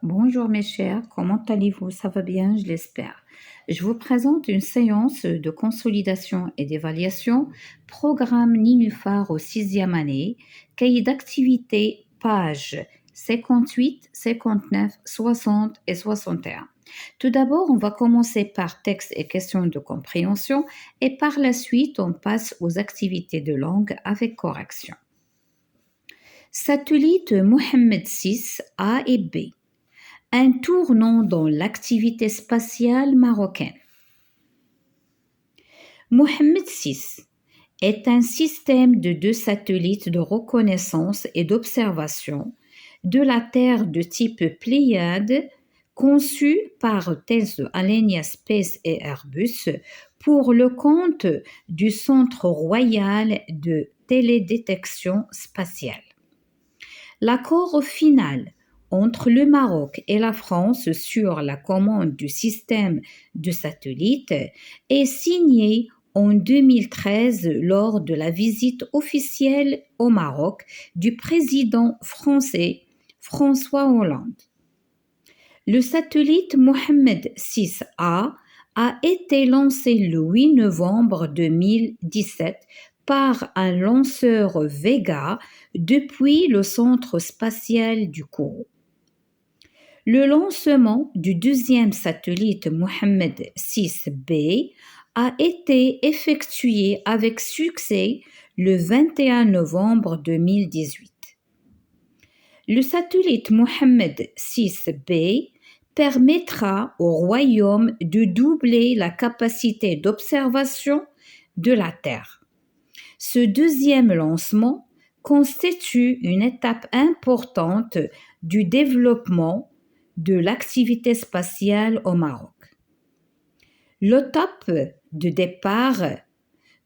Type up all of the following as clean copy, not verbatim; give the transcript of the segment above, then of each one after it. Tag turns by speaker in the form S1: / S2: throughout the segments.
S1: Bonjour mes chers, comment allez-vous? Ça va bien, je l'espère. Je vous présente une séance de consolidation et d'évaluation, programme Ninufar au sixième année, cahier d'activité, pages 58, 59, 60 et 61. Tout d'abord, on va commencer par texte et questions de compréhension et par la suite, on passe aux activités de langue avec correction. Satellite Mohammed VI A et B. Un tournant dans l'activité spatiale marocaine. Mohammed VI est un système de 2 satellites de reconnaissance et d'observation de la Terre de type Pléiade conçu par Thales Alenia Space et Airbus pour le compte du Centre royal de télédétection spatiale. L'accord final entre le Maroc et la France sur la commande du système de satellites est signé en 2013 lors de la visite officielle au Maroc du président français François Hollande. Le satellite Mohammed VI-A a été lancé le 8 novembre 2017 par un lanceur Vega depuis le centre spatial du Kourou. Le lancement du deuxième satellite Mohammed VI-B a été effectué avec succès le 21 novembre 2018. Le satellite Mohammed VI-B permettra au royaume de doubler la capacité d'observation de la Terre. Ce deuxième lancement constitue une étape importante du développement de l'activité spatiale au Maroc. L'étape de départ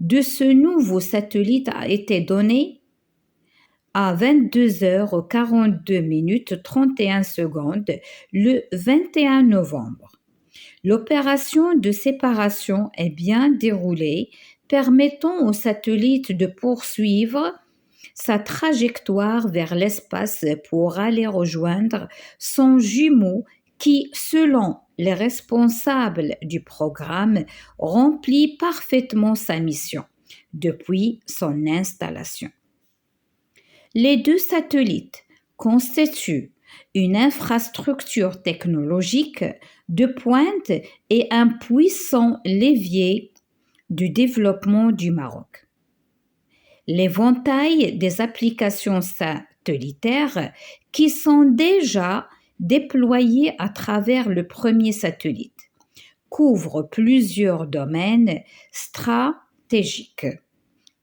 S1: de ce nouveau satellite a été donnée à 22h42 31 secondes le 21 novembre. L'opération de séparation est bien déroulée, permettant au satellite de poursuivre sa trajectoire vers l'espace pour aller rejoindre son jumeau qui, selon les responsables du programme, remplit parfaitement sa mission depuis son installation. Les 2 satellites constituent une infrastructure technologique de pointe et un puissant levier du développement du Maroc. L'éventail des applications satellitaires qui sont déjà déployées à travers le premier satellite couvre plusieurs domaines stratégiques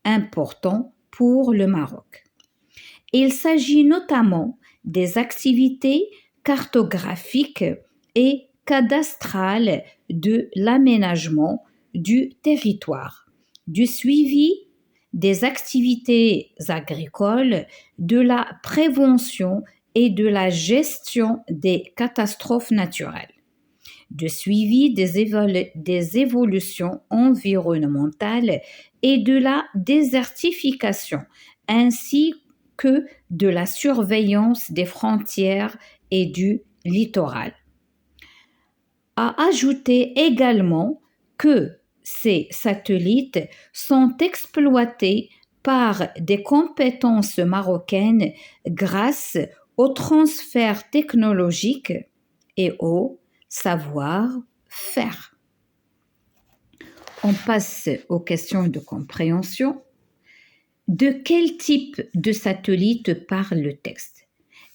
S1: importants pour le Maroc. Il s'agit notamment des activités cartographiques et cadastrales de l'aménagement du territoire, du suivi des activités agricoles, de la prévention et de la gestion des catastrophes naturelles, de suivi des évolutions environnementales et de la désertification, ainsi que de la surveillance des frontières et du littoral. À ajouter également que ces satellites sont exploités par des compétences marocaines grâce au transfert technologique et au savoir-faire. On passe aux questions de compréhension. De quel type de satellite parle le texte?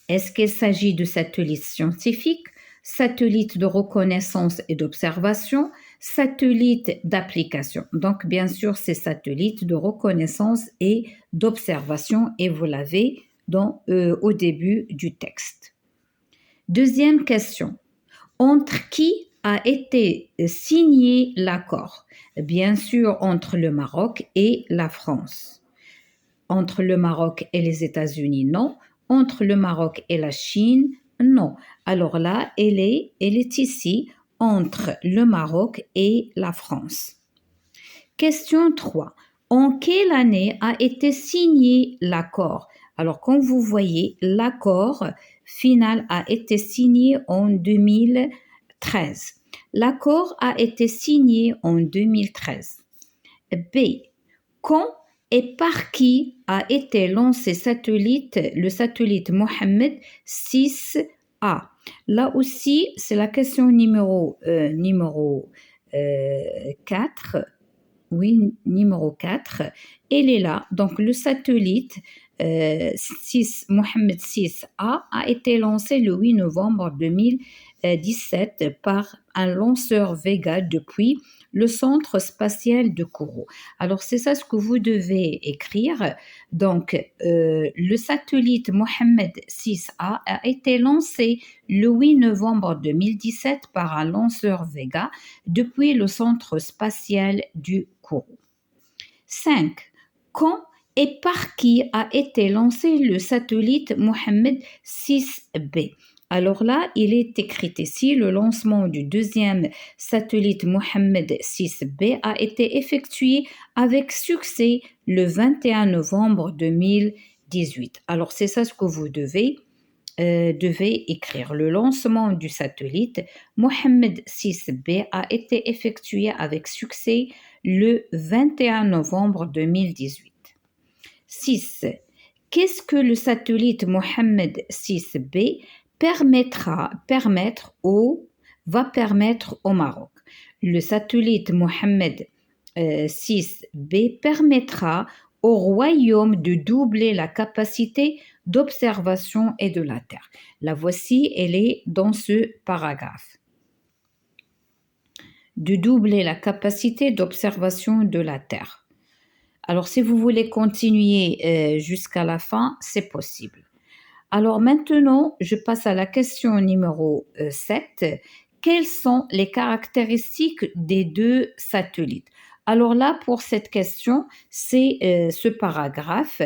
S1: Est-ce qu'il s'agit de satellites scientifiques, satellites de reconnaissance et d'observation, satellites d'application? Donc, bien sûr, c'est satellites de reconnaissance et d'observation et vous l'avez au début du texte. Deuxième question. Entre qui a été signé l'accord? Bien sûr, entre le Maroc et la France. Entre le Maroc et les États-Unis, non. Entre le Maroc et la Chine, non. Alors là, elle est ici entre le Maroc et la France. Question 3. En quelle année a été signé l'accord? Alors, comme vous voyez, l'accord final a été signé en 2013. L'accord a été signé en 2013. B. Quand et par qui a été lancé le satellite Mohammed 6A? Là aussi, c'est la question numéro 4. Oui, numéro 4. Elle est là. Donc, le satellite Mohammed 6A a été lancé le 8 novembre 2017 par un lanceur Vega depuis le centre spatial de Kourou. Alors, c'est ça ce que vous devez écrire. Donc, le satellite Mohammed 6A a été lancé le 8 novembre 2017 par un lanceur Vega depuis le centre spatial du Kourou. 5. Quand et par qui a été lancé le satellite Mohammed 6B? Alors là, il est écrit ici, le lancement du deuxième satellite Mohammed 6B a été effectué avec succès le 21 novembre 2018. Alors c'est ça ce que vous devez écrire. Le lancement du satellite Mohammed 6B a été effectué avec succès le 21 novembre 2018. 6. Qu'est-ce que le satellite Mohammed 6B va permettre au Maroc? Le satellite Mohammed 6B permettra au royaume de doubler la capacité d'observation et de la Terre. La voici, elle est dans ce paragraphe. De doubler la capacité d'observation de la Terre. Alors, si vous voulez continuer jusqu'à la fin, c'est possible. Alors maintenant, je passe à la question numéro 7. Quelles sont les caractéristiques des deux satellites? Alors là, pour cette question, c'est ce paragraphe.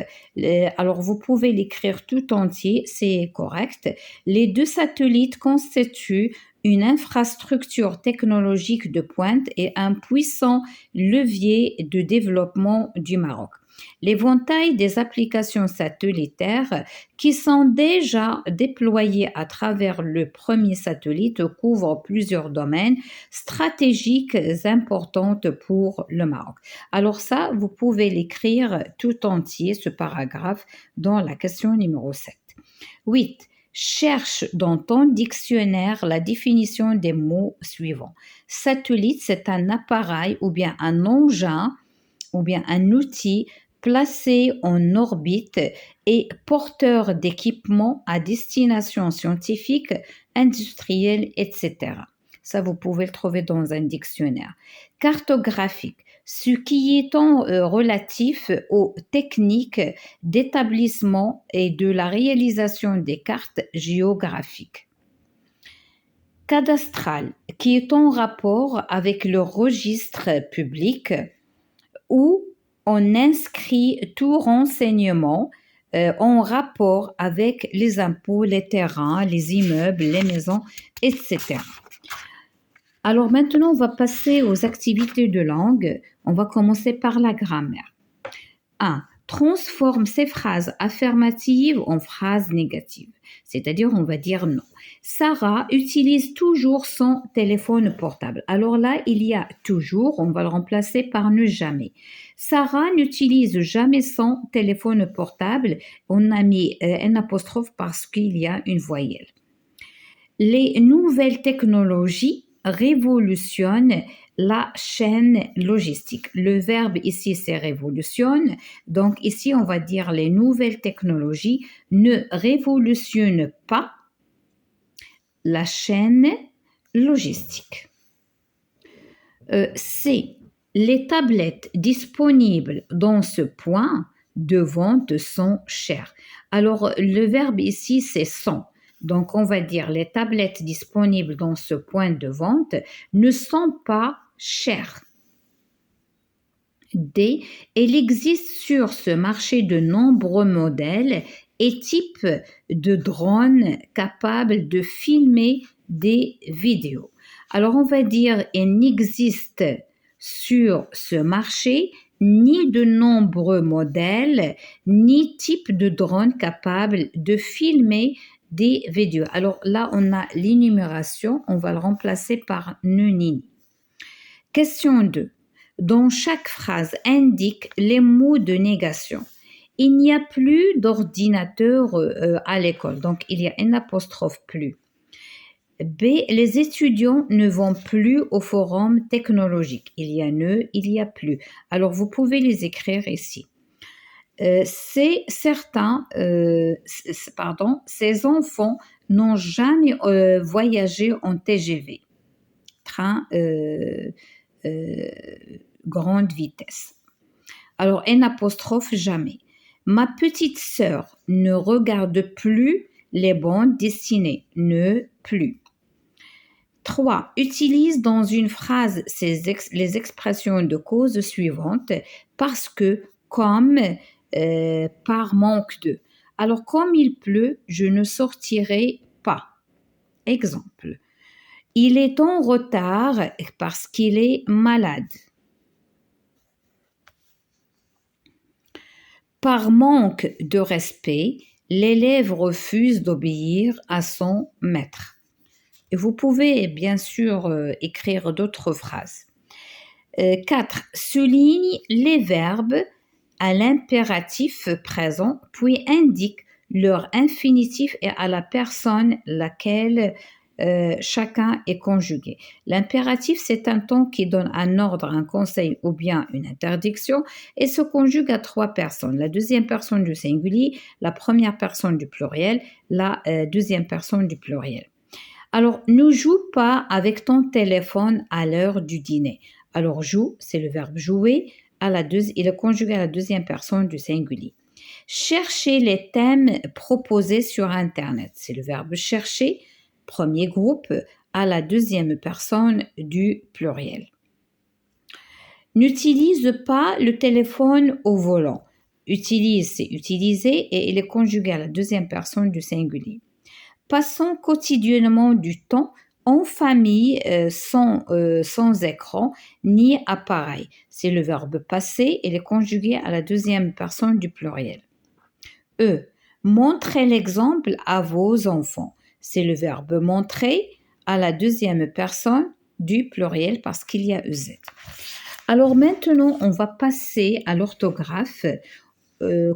S1: Alors, vous pouvez l'écrire tout entier, c'est correct. Les deux satellites constituent une infrastructure technologique de pointe et un puissant levier de développement du Maroc. L'éventail des applications satellitaires qui sont déjà déployées à travers le premier satellite couvre plusieurs domaines stratégiques importants pour le Maroc. Alors ça, vous pouvez l'écrire tout entier, ce paragraphe, dans la question numéro 7. 8. Cherche dans ton dictionnaire la définition des mots suivants. Satellite, c'est un appareil ou bien un engin ou bien un outil placé en orbite et porteur d'équipements à destination scientifique, industrielle, etc. Ça, vous pouvez le trouver dans un dictionnaire. Cartographique, ce qui est relatif aux techniques d'établissement et de la réalisation des cartes géographiques. Cadastral, qui est en rapport avec le registre public où on inscrit tout renseignement en rapport avec les impôts, les terrains, les immeubles, les maisons, etc. Alors maintenant, on va passer aux activités de langue. On va commencer par la grammaire. 1. Transforme ces phrases affirmatives en phrases négatives. C'est-à-dire, on va dire non. Sarah utilise toujours son téléphone portable. Alors là, il y a toujours, on va le remplacer par ne jamais. Sarah n'utilise jamais son téléphone portable. On a mis un apostrophe parce qu'il y a une voyelle. Les nouvelles technologies révolutionnent la chaîne logistique. Le verbe ici, c'est révolutionne. Donc ici, on va dire les nouvelles technologies ne révolutionnent pas la chaîne logistique. C. Les tablettes disponibles dans ce point de vente sont chères. Alors, le verbe ici, c'est sont. Donc, on va dire les tablettes disponibles dans ce point de vente ne sont pas chères. D. Il existe sur ce marché de nombreux modèles et types de drones capables de filmer des vidéos. Alors, on va dire il n'existe sur ce marché ni de nombreux modèles, ni types de drones capables de filmer des vidéos. Alors là, on a l'énumération, on va le remplacer par Nunini. Question 2. Dans chaque phrase, indique les mots de négation. Il n'y a plus d'ordinateur à l'école, donc il y a un apostrophe plus. B. Les étudiants ne vont plus au forum technologique. Il y a ne, il y a plus. Alors vous pouvez les écrire ici. Ces enfants n'ont jamais voyagé en TGV, train grande vitesse. Alors, un apostrophe jamais. Ma petite sœur ne regarde plus les bandes dessinées, ne plus. 3. Utilise dans une phrase les expressions de cause suivantes parce que, comme, par manque de. Alors, comme il pleut, je ne sortirai pas. Exemple. Il est en retard parce qu'il est malade. Par manque de respect, l'élève refuse d'obéir à son maître. Et vous pouvez bien sûr écrire d'autres phrases. 4. Souligne les verbes à l'impératif présent, puis indique leur infinitif et à la personne laquelle chacun est conjugué. L'impératif, c'est un ton qui donne un ordre, un conseil ou bien une interdiction et se conjugue à 3 personnes. La deuxième personne du singulier, la première personne du pluriel, la deuxième personne du pluriel. Alors, ne joue pas avec ton téléphone à l'heure du dîner. Alors, joue, c'est le verbe jouer, il est conjugué à la deuxième personne du singulier. Chercher les thèmes proposés sur Internet, c'est le verbe chercher, premier groupe, à la deuxième personne du pluriel. N'utilise pas le téléphone au volant. Utilise, c'est utiliser et il est conjugué à la deuxième personne du singulier. Passons quotidiennement du temps en famille sans écran ni appareil. C'est le verbe passer et il est conjugué à la deuxième personne du pluriel. Montrez l'exemple à vos enfants. C'est le verbe montrer à la deuxième personne du pluriel parce qu'il y a EZ. Alors maintenant, on va passer à l'orthographe.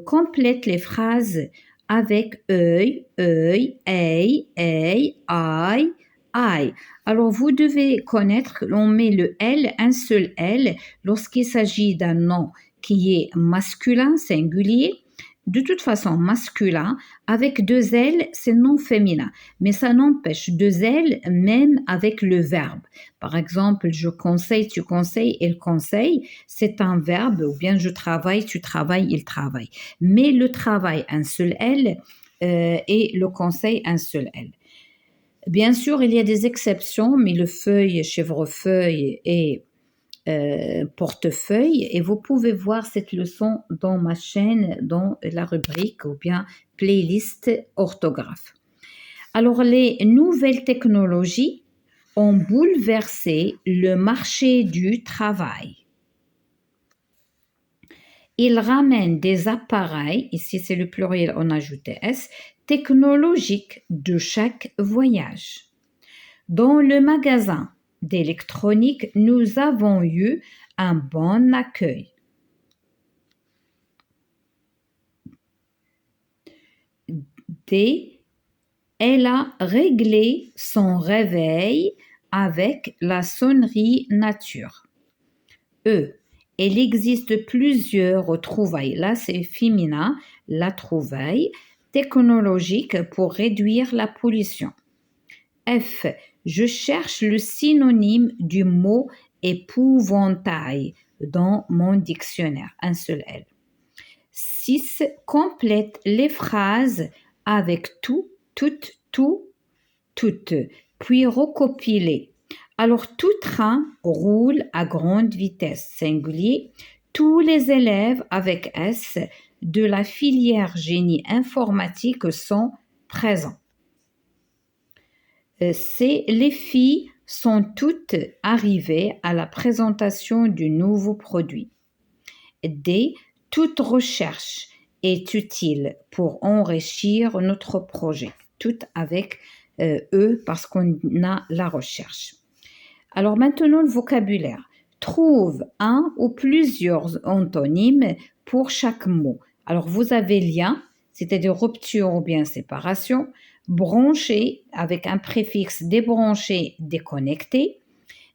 S1: Complète les phrases avec œil, ei, aïe. Alors, vous devez connaître que l'on met le L, un seul L, lorsqu'il s'agit d'un nom qui est masculin, singulier. De toute façon, masculin, avec 2 L, c'est non féminin. Mais ça n'empêche 2 L même avec le verbe. Par exemple, je conseille, tu conseilles, il conseille, c'est un verbe, ou bien je travaille, tu travailles, il travaille. Mais le travail, un seul L, et le conseil, un seul L. Bien sûr, il y a des exceptions, millefeuille, chèvrefeuille et portefeuille, et vous pouvez voir cette leçon dans ma chaîne, dans la rubrique ou bien playlist orthographe. Alors, les nouvelles technologies ont bouleversé le marché du travail. Ils ramènent des appareils, ici c'est le pluriel, on ajoute S, technologiques de chaque voyage. Dans le magasin d'électronique, nous avons eu un bon accueil. D. Elle a réglé son réveil avec la sonnerie nature. E. Il existe plusieurs trouvailles, là c'est féminin, la trouvaille, technologique pour réduire la pollution. F. Je cherche le synonyme du mot épouvantail dans mon dictionnaire, un seul L. 6. Complète les phrases avec tout, toutes, puis recopie-les. Alors, tout train roule à grande vitesse, singulier. Tous les élèves avec S de la filière génie informatique sont présents. C. Les filles sont toutes arrivées à la présentation du nouveau produit. D. Toute recherche est utile pour enrichir notre projet. tout avec E parce qu'on a la recherche. Alors maintenant, le vocabulaire. Trouve un ou plusieurs antonymes pour chaque mot. Alors vous avez lien, c'est-à-dire rupture ou bien séparation, branché avec un préfixe débranché, déconnecté,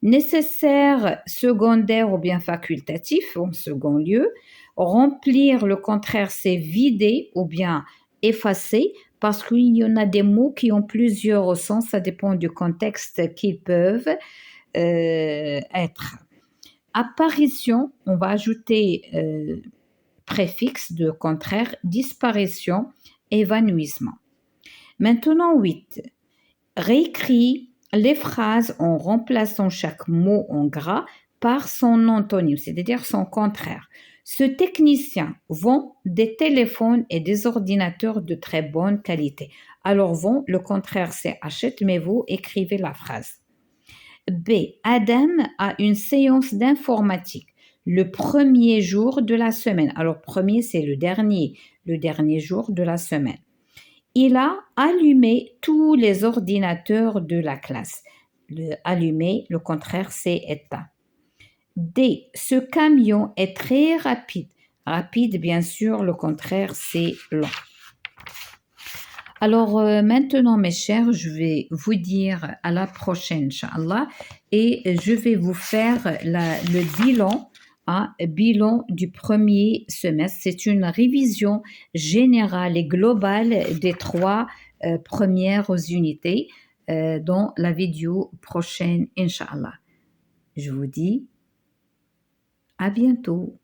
S1: nécessaire, secondaire ou bien facultatif en second lieu, remplir le contraire c'est vider ou bien effacer parce qu'il y en a des mots qui ont plusieurs sens, ça dépend du contexte qu'ils peuvent être. Apparition, on va ajouter préfixe de contraire, disparition, évanouissement. Maintenant 8. Réécris les phrases en remplaçant chaque mot en gras par son antonyme, c'est-à-dire son contraire. Ce technicien vend des téléphones et des ordinateurs de très bonne qualité. Alors vend, le contraire c'est achète, mais vous écrivez la phrase. B. Adam a une séance d'informatique le premier jour de la semaine. Alors, premier, c'est le dernier jour de la semaine. Il a allumé tous les ordinateurs de la classe. Le allumer, le contraire, c'est éteint. D. Ce camion est très rapide. Rapide, bien sûr, le contraire, c'est lent. Alors maintenant, mes chers, je vais vous dire à la prochaine, Inch'Allah, et je vais vous faire le bilan du premier semestre. C'est une révision générale et globale des 3 premières unités dans la vidéo prochaine, Inch'Allah. Je vous dis à bientôt.